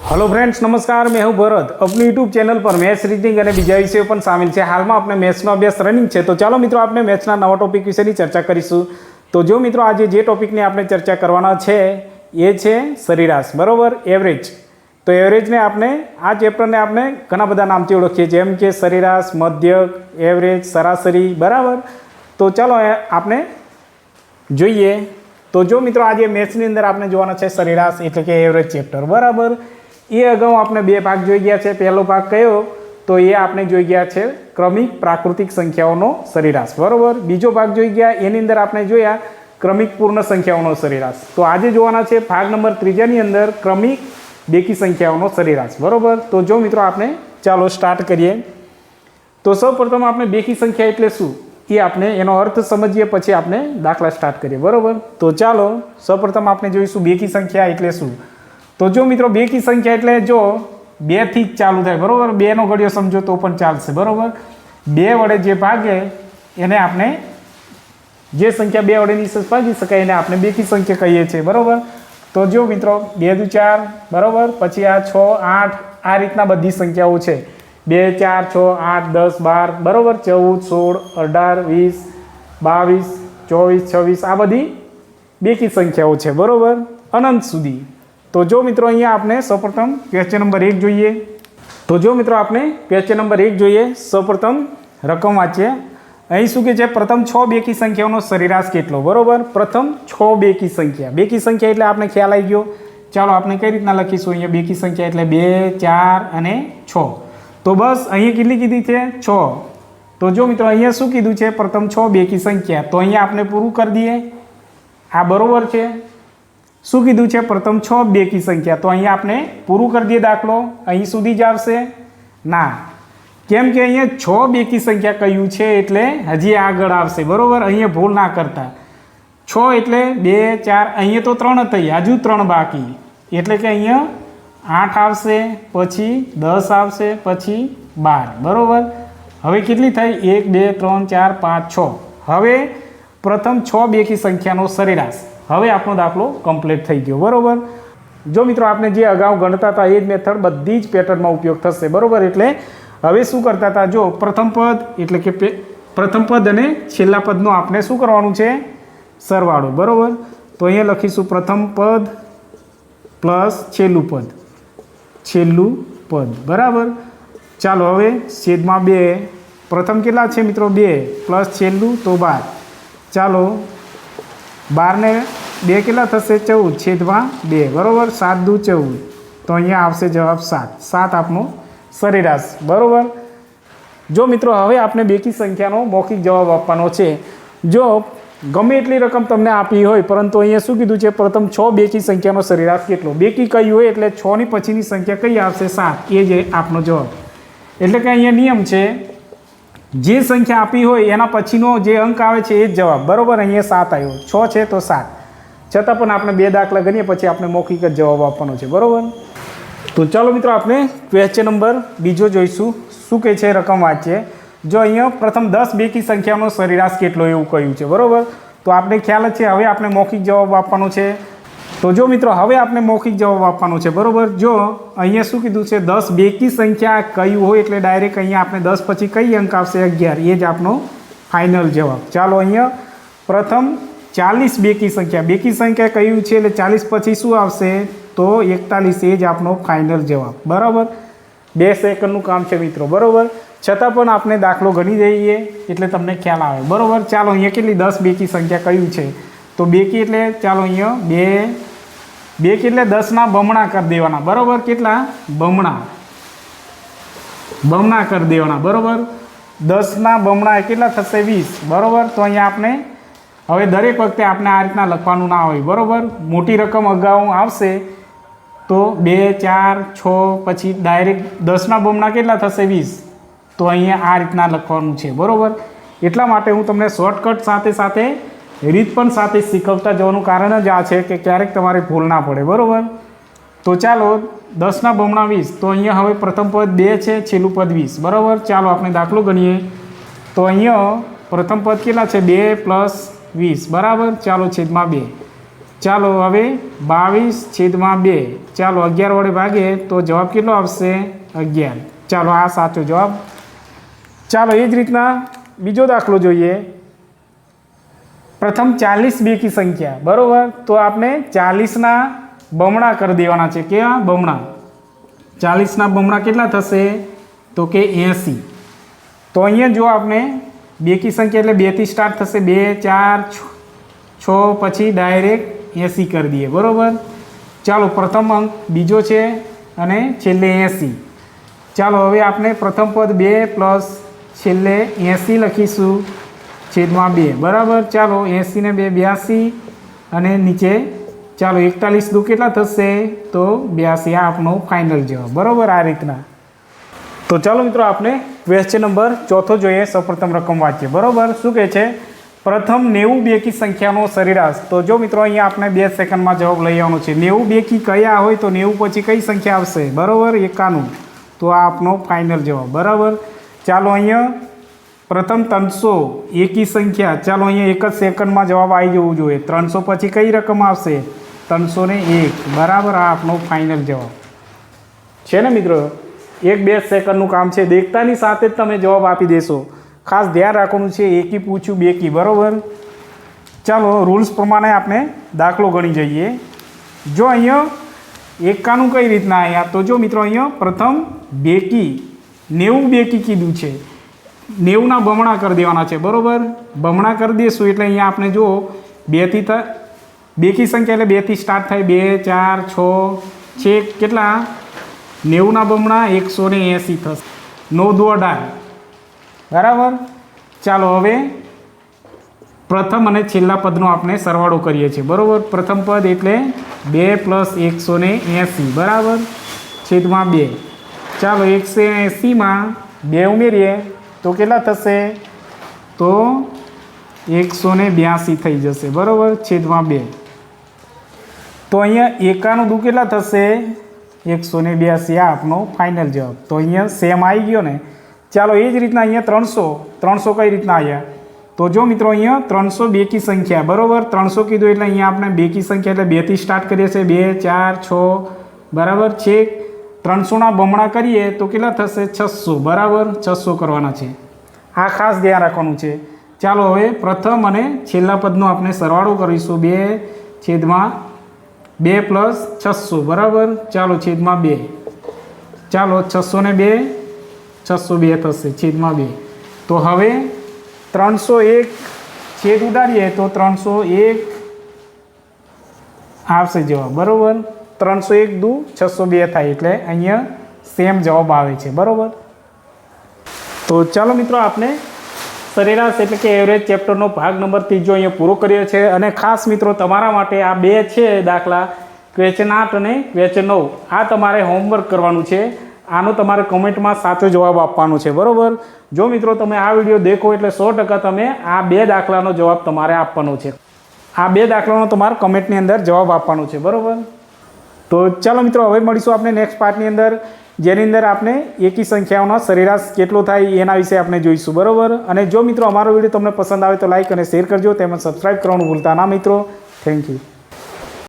Hello friends, नमस्कार। मैं हूं भरत। अपनी यूट्यूब चैनल पर मैथ्स रीडिंग और बीजा विषयों पर शामिल है। हाल में अपने मैथ्सनो अभ्यास रनिंग है, तो चलो मित्रों आपने मैथ्सना नवा टॉपिक विषय चर्चा करीशुं। तो जो मित्रों आज जे टॉपिक ने आपने चर्चा करवाना है ये है सरेराश, बराबर, एवरेज। तो एवरेज ने आपने आ चेप्टर ने आपने घना बधा नामथी ओळखीए, जेम के सरेराश, मध्यक, एवरेज, सरासरी, बराबर। तो चलो आपने जोईए। तो जो मित्रों आज मैथ्सनी अंदर आपने जोवाना है सरेराश एटले के एवरेज चेप्टर, बराबर। ये अगाऊ आपने बे भाग जोई गया है। पहलो भाग कयो तो ये आपने जोई गया है क्रमिक प्राकृतिक संख्याओं सरेराश, बराबर। बीजो भाग जोई गया एनी अंदर आपने जोया क्रमिक पूर्ण संख्याओं सरेराश। तो आज जोवाना है भाग नंबर 3 अंदर क्रमिक बेकी संख्याओं सरेराश, बराबर। तो जो मित्रों आपने चालो स्टार्ट करिए। तो सौ प्रथम आपने बेकी संख्या एटले शुं ये आपने एनो अर्थ समझीए, पछी आपने दाखला स्टार्ट करिए, बराबर। तो चालो सौ प्रथम आपने जोईशुं बेकी संख्या एटले शुं। तो जो मित्रों बेकी संख्या एटले जो बे थी चालू थाय, बराबर। बे नो घड़ियो समझो तो पण चालशे, बराबर। बे वडे जे भागे एने आपने जे संख्या बे वडे निशेष भागी शकाय एने आपने बेकी संख्या कहीए छीए, बराबर। तो जो मित्रों 2 दू 4, बराबर। पछी आ 6, 8 आ रीतना बधी संख्याओ छे। 2, 4, 6, 8, 10, 12, बराबर। 14, 16, 18, 20, 22, 24, 26 आ बधी बेकी संख्याओ छे, बराबर, अनंत सुधी। तो जो मित्रों अहींया आपने सौप्रथम क्वेश्चन नंबर 1 जोईए। तो जो मित्रों आपने क्वेश्चन नंबर 1 जोईए। सौप्रथम रकम वांचीए। અહીં શું કે છે, પ્રથમ 6 બેકી સંખ્યાઓનો સરેરાશ કેટલો, બરોબર। પ્રથમ 6 બેકી સંખ્યા એટલે આપણે ખ્યાલ આવી ગયો। ચાલો આપણે કઈ રીતના લખીશું, અહીંયા બેકી સંખ્યા એટલે 2, 4 અને 6। તો બસ અહીંયા કેટલી કીધી છે, 6। તો જો મિત્રો અહીંયા શું કીધું છે, પ્રથમ 6 બેકી સંખ્યા। તો અહીંયા આપણે પૂરું કરી દઈએ, આ બરોબર છે। શું કીધું છે, પ્રથમ 6 બેકી સંખ્યા। તો અહીંયા આપણે પૂરું કરી દઈએ દાખલો, અહીં સુધી જ આવશે ના, केम के अहीं 6 बेकी संख्या कह्यु छे एटले हजी आगळ आवशे, बरोबर। अहीं भूल ना करता। 6 एटले 2, 4, अहीं तो 3 थई, हजू 3 बाकी, एटले के अहीं 8 आवशे, पछी 10 आवशे, पछी 12, बरोबर। हवे केटली थई, 1, 2, 3, 4, 5, 6। हवे प्रथम 6 बेकी संख्यानो सरेराश। हवे आपनो दाखलो कम्प्लीट थई गयो, बरोबर। जो मित्रों आपने जे अगाऊ गणता था ए ज मेथड बधी ज पेटर्नमां उपयोग थशे, बरोबर। एटले हवे शुं करता था, जो प्रथम पद एटले के प्रथम पद अने छेल्ला पदनो आपणे शुं करवानुं छे, सरवाळो, बरोबर। तो अहींया लखीशुं प्रथम पद प्लस छेल्लुं पद, बराबर। चालो हवे छेदमां 2, प्रथम केटला छे मित्रों 2 प्लस छेल्लुं तो 12। चालो 12 ने 2 केटला थशे, 14 छेदमां 2, बरोबर। 7 दू 14। तो अहींया आवशे जवाब 7 आपनो सरेराश, बरोबर। जो मित्रों हवे आपने बेकी संख्यानो मौखिक जवाब आपवानो छे। जो गमे एटली रकम तमने आपी होय, परंतु अहींया शुं कीधुं छे, प्रथम 6 बेकी संख्यानो सरेराश केटलो। बेकी कही होय एटले 6 ની પછીની સંખ્યા કઈ આવશે, 7। એ જે આપનો જવાબ। એટલે કે અહીંયા નિયમ છે, જે સંખ્યા આપી હોય એના પછીનો જે અંક આવે છે એ જ જવાબ, બરોબર। અહીંયા 7 આવ્યો, 6 છે તો 7। છતાં પણ આપણે 2 દાખલા ગણીએ પછી આપણે મૌખિક જ જવાબ આપવાનો છે, બરોબર। तो चलो मित्रों आपने क्वेश्चन नंबर बीजो जोईशुं। शुं कहे छे, रकम वांचीए। जो अहींया प्रथम 10 बेकी संख्यानो सरेराश केटलो एवुं कह्युं छे, बरोबर। तो आपने ख्याल ज छे, हवे आपने मौखिक जवाब आपवानो छे। तो जो मित्रों हवे आपने मौखिक जवाब आपवानो छे, बरोबर। जो अहींया शुं कीधुं छे, 10 बेकी संख्या कह्युं होय एटले डायरेक्ट अहींया आपणे 10 पछी कई अंक आवशे, 11। ए ज आपनो फाइनल जवाब। चालो अहींया प्रथम 40 बेकी संख्या कह्युं छे एटले 40 पछी शुं आवशे, तो 41। ए ज आपनो फाइनल जवाब, बराबर। 2 सेकंडनुं काम छे मित्रों, बराबर। छतां पण आपणे दाखलो गणी जईए एटले तमने ख्याल आवे, बराबर। चालो अहींया केटली 10 बेकी संख्या कह्युं छे, तो बेकी एटले चालो अहींया 2 केटले 10 ना बमणा कर देवाना, बराबर। केटला बमणा कर देवाना, बराबर। 10 ना बमणा केटला थशे 20, बराबर। तो अहींया आपणे हवे दरेक वखते आपणे आ रीतना लखवानुं ना होय, बराबर। मोटी रकम अगाऊ आवशे तो 2, 4, 6 पछी डायरेक्ट 10 ना बमणा केटला थशे 20। तो अहींया आ रीतना लखवानुं छे, बरोबर। एटला माटे हूँ तमने शॉर्टकट साथे साथे रीत पण साथे शीखवता जवानुं कारण ज आ छे के क्यारेक तमारे भूल ना पड़े, बरोबर। तो चालो 10 ना बमणा 20। तो अहींया हवे प्रथम पद 2 छे, छेल्लुं पद 20, बराबर। चालो आपणे दाखलो गणीए। तो अहींया प्रथम पद केटला छे, 2 प्लस 20, बराबर। चालो छेदमां 2। ચાલો હવે 22/2 ચાલો 11 વડે ભાગીએ તો જવાબ કેટલો આવશે 11। ચાલો આ સાચો જવાબ। ચાલો એ જ રીતના બીજો દાખલો જોઈએ। પ્રથમ 40 બેકી સંખ્યા બરાબર, તો આપણે 40ના બમણા કરી દેવાના છે। કેવા બમણા? 40ના બમણા કેટલા થશે? તો કે 80। તો અહીંયા જો આપણે બેકી સંખ્યા એટલે 2 થી સ્ટાર્ટ થશે, 2 4 6 પછી ડાયરેક્ટ 80 કરી દઈએ બરાબર। ચાલો પ્રથમ અંક બીજો છે અને છેલ્લે 80। ચાલો હવે આપણે પ્રથમ પદ 2 પ્લસ છેલ્લે 80 લખીશું છેદમાં 2 બરાબર। ચાલો 80 ને 2 82 અને નીચે ચાલો 41 દુ કેટલા થશે? તો 82। આ આપણો ફાઇનલ જવાબ બરાબર। આ રીતના। તો ચાલો મિત્રો આપણે ક્વેશ્ચન નંબર 4 જોઈએ। સૌપ્રથમ રકમ વાંચીએ બરાબર। શું કહે છે? પ્રથમ 90 બેકી સંખ્યાનો સરેરાશ। તો જો મિત્રો અહીંયા આપણે 2 સેકન્ડમાં જવાબ લઈ આવવાનો છે। 90 બેકી કયા હોય તો 90 પછી કઈ સંખ્યા આવશે? બરાબર 91। તો આ આપણો ફાઇનલ જવાબ બરાબર। ચાલો અહીંયા પ્રથમ 300 એકી સંખ્યા। ચાલો અહીંયા 1 જ સેકન્ડમાં જવાબ આવી જવું જોઈએ। 300 પછી કઈ રકમ આવશે? 301 બરાબર। આ આપણો ફાઇનલ જવાબ છે ને મિત્રો। 1-2 સેકન્ડનું કામ છે, દેખતાની સાથે જ તમે જવાબ આપી દેશો। ખાસ ધ્યાન રાખવાનું છે, એકી પૂછ્યું બેકી બરાબર। ચાલો રૂલ્સ પ્રમાણે આપણે દાખલો ગણી જઈએ। જો અહીંયા 91 કઈ રીતના આવ્યા? તો જો મિત્રો અહીંયા પ્રથમ બેકી 90 બેકી કીધું છે, 90ના બમણા કરી દેવાના છે બરાબર। બમણા કરી દઈશું એટલે અહીંયા આપણે જો 2 થી બેકી સંખ્યા એટલે 2 થી સ્ટાર્ટ થાય, 2 4 6 છે કેટલા? 90ના બમણા 180 થશે, 9 દુ 18 બરાબર। ચાલો હવે પ્રથમ અને છેલ્લા પદનો આપણે સરવાળો કરીએ છીએ બરાબર। પ્રથમ પદ એટલે 2 પ્લસ 180 બરાબર છેદમાં 2। ચાલો 180માં 2 ઉમેરીએ તો કેટલા થશે? તો 182 થઈ જશે બરાબર છેદમાં 2। તો અહીંયા 91 દુ કેટલા થશે? 182। આ આપણો ફાઇનલ જવાબ। તો અહીંયા સેમ આવી ગયો ને। ચાલો એ જ રીતના અહીંયા 300 કઈ રીતના આવ્યા? તો જો મિત્રો અહીંયા 300 બેકી સંખ્યા બરાબર। 300 કીધું એટલે અહીંયા આપણે બેકી સંખ્યા એટલે 2 થી સ્ટાર્ટ કરીએ છીએ, 2 4 6 બરાબર છે। 300ના બમણા કરીએ તો કેટલા થશે? 600 બરાબર 600 કરવાના છે। આ ખાસ ધ્યાન રાખવાનું છે। ચાલો હવે પ્રથમ અને છેલ્લા પદનો આપણે સરવાળો કરીશું, 2 છેદમાં 2 પ્લસ 600 બરાબર। ચાલો છેદમાં 2। ચાલો 600 ને 2 602 થશે છેદમાં 2। તો હવે 301 છેદ ઉડાડીએ તો 301 આવશે જવાબ બરાબર। 301 દુ 602 થાય એટલે અહીંયા સેમ જવાબ આવે છે બરાબર। તો ચાલો મિત્રો આપણે સરેરાશ એટલે કે એવરેજ ચેપ્ટરનો ભાગ નંબર 3 અહીંયા પૂરો કર્યો છે। અને ખાસ મિત્રો તમારા માટે આ 2 છે દાખલા, ક્વેશ્ચન 8 અને ક્વેશ્ચન 9, આ તમારે હોમવર્ક કરવાનું છે। આનો તમારે કમેન્ટમાં સાચો જવાબ આપવાનો છે બરાબર। જો મિત્રો તમે આ વિડીયો દેખો એટલે 100% તમે આ 2 દાખલાનો જવાબ તમારે આપવાનો છે। આ 2 દાખલાનો તમારે કમેન્ટની અંદર જવાબ આપવાનો છે બરાબર। તો ચાલો મિત્રો હવે મળીશું આપણે નેક્સ્ટ પાર્ટની અંદર, જેની અંદર આપણે એકી સંખ્યાઓનો સરેરાશ કેટલો થાય એના વિશે આપણે જોઈશું બરાબર। અને જો મિત્રો અમારો વિડીયો તમને પસંદ આવે તો લાઈક અને શેર કરજો, તેમજ સબસ્ક્રાઈબ કરવાનું ભૂલતા ના મિત્રો। Thank you.